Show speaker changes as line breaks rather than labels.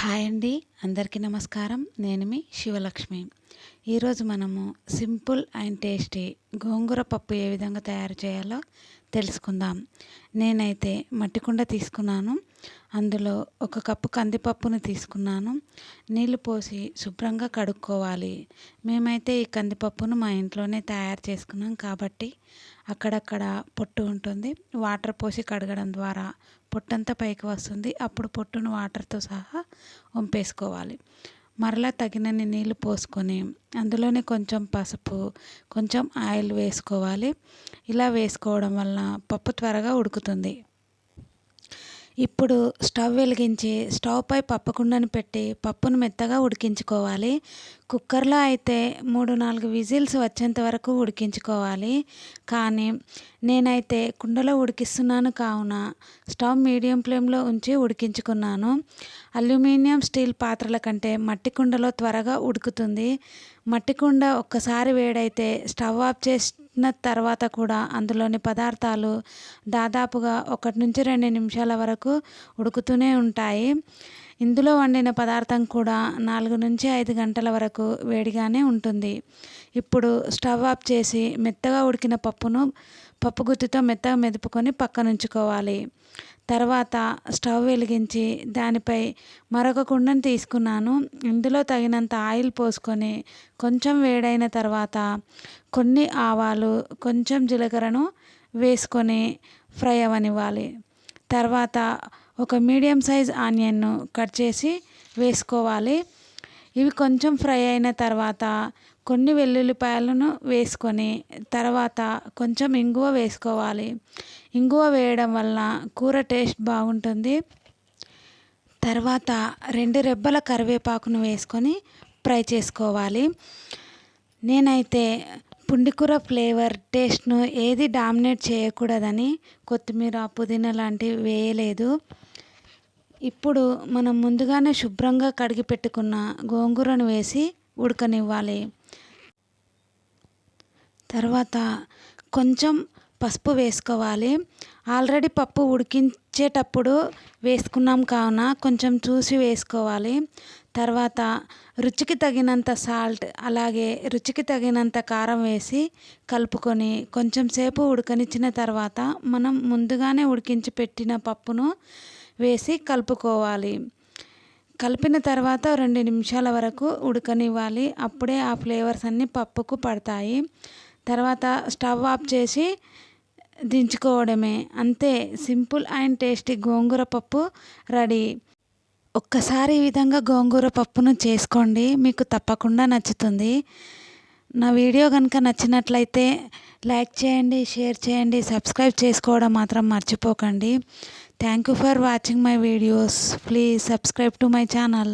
Hi అండి, అందరికీ నమస్కారం. నేను మీ శివలక్ష్మి. ఈరోజు మనము సింపుల్ అండ్ టేస్టీ గోంగూర పప్పు ఏ విధంగా తయారు చేయాలో తెలుసుకుందాం. నేనైతే మట్టి కుండ తీసుకున్నాను. అందులో 1 కప్పు కందిపప్పును తీసుకున్నాను. నీళ్లు పోసి శుభ్రంగా కడుక్కోవాలి. మేమైతే ఈ కందిపప్పును మా ఇంట్లోనే తయారు చేసుకున్నాం కాబట్టి అక్కడక్కడ పొట్టు ఉంటుంది. వాటర్ పోసి కడగడం ద్వారా పొట్టంతా పైకి వస్తుంది. అప్పుడు పొట్టును వాటర్తో సహా వంపేసుకోవాలి. మరలా తగినన్ని నీళ్లు పోసుకొని అందులోనే కొంచెం పసుపు, కొంచెం ఆయిల్ వేసుకోవాలి. ఇలా వేసుకోవడం వలన పప్పు త్వరగా ఉడుకుతుంది. ఇప్పుడు స్టవ్ వెలిగించి స్టవ్ పై పప్పు కుండను పెట్టి పప్పును మెత్తగా ఉడికించుకోవాలి. కుక్కర్లో అయితే 3-4 విజిల్స్ వచ్చేంత వరకు ఉడికించుకోవాలి. కానీ నేనైతే కుండలో ఉడికిస్తున్నాను కావున స్టవ్ మీడియం ఫ్లేమ్లో ఉంచి ఉడికించుకున్నాను. అల్యూమినియం స్టీల్ పాత్రల కంటే మట్టి కుండలో త్వరగా ఉడుకుతుంది. మట్టి కుండ ఒక్కసారి వేడైతే స్టవ్ ఆఫ్ చేసిన తర్వాత కూడా అందులోని పదార్థాలు దాదాపుగా 1-2 నిమిషాల వరకు ఉడుకుతూనే ఉంటాయి. ఇందులో వండిన పదార్థం కూడా 4-5 గంటల వరకు వేడిగానే ఉంటుంది. ఇప్పుడు స్టవ్ ఆఫ్ చేసి మెత్తగా ఉడికిన పప్పును పప్పు గుత్తితో మెత్తగా మెదుపుకొని పక్కనుంచుకోవాలి. తర్వాత స్టవ్ వెలిగించి దానిపై మరొక కుండను తీసుకున్నాను. ఇందులో తగినంత ఆయిల్ పోసుకొని కొంచెం వేడైన తర్వాత కొన్ని ఆవాలు, కొంచెం జీలకర్రను వేసుకొని ఫ్రై అవ్వనివ్వాలి. తర్వాత ఒక మీడియం సైజ్ ఆనియన్ను కట్ చేసి వేసుకోవాలి. ఇవి కొంచెం ఫ్రై అయిన తర్వాత కొన్ని వెల్లుల్లిపాయలను వేసుకొని తర్వాత కొంచెం ఇంగువ వేసుకోవాలి. ఇంగువ వేయడం వలన కూర టేస్ట్ బాగుంటుంది. తర్వాత 2 రెబ్బల కరివేపాకును వేసుకొని ఫ్రై చేసుకోవాలి. నేనైతే పుండికూర ఫ్లేవర్ టేస్ట్ను ఏది డామినేట్ చేయకూడదని కొత్తిమీర, పుదీనా లాంటివి వేయలేదు. ఇప్పుడు మనం ముందుగానే శుభ్రంగా కడిగి పెట్టుకున్న గోంగూరను వేసి ఉడకనివ్వాలి. తర్వాత కొంచెం పసుపు వేసుకోవాలి. ఆల్రెడీ పప్పు ఉడికించేటప్పుడు వేసుకున్నాం కావున కొంచెం చూసి వేసుకోవాలి. తర్వాత రుచికి తగినంత సాల్ట్, అలాగే రుచికి తగినంత కారం వేసి కలుపుకొని కొంచెం సేపు ఉడకనిచ్చిన తర్వాత మనం ముందుగానే ఉడికించి పెట్టిన పప్పును వేసి కలుపుకోవాలి. కలిపిన తర్వాత 2 నిమిషాల వరకు ఉడకనివ్వాలి. అప్పుడే ఆ ఫ్లేవర్స్ అన్నీ పప్పుకు పడతాయి. తర్వాత స్టవ్ ఆఫ్ చేసి దించుకోవడమే. అంతే, సింపుల్ అండ్ టేస్టీ గోంగూర పప్పు రెడీ. ఒక్కసారి ఈ విధంగా గోంగూర పప్పును చేసుకోండి, మీకు తప్పకుండా నచ్చుతుంది. నా వీడియో కనుక నచ్చినట్లయితే లైక్ చేయండి, షేర్ చేయండి, సబ్స్క్రైబ్ చేసుకోవడం మాత్రం మర్చిపోకండి. Thank you for watching my videos. Please subscribe to my channel.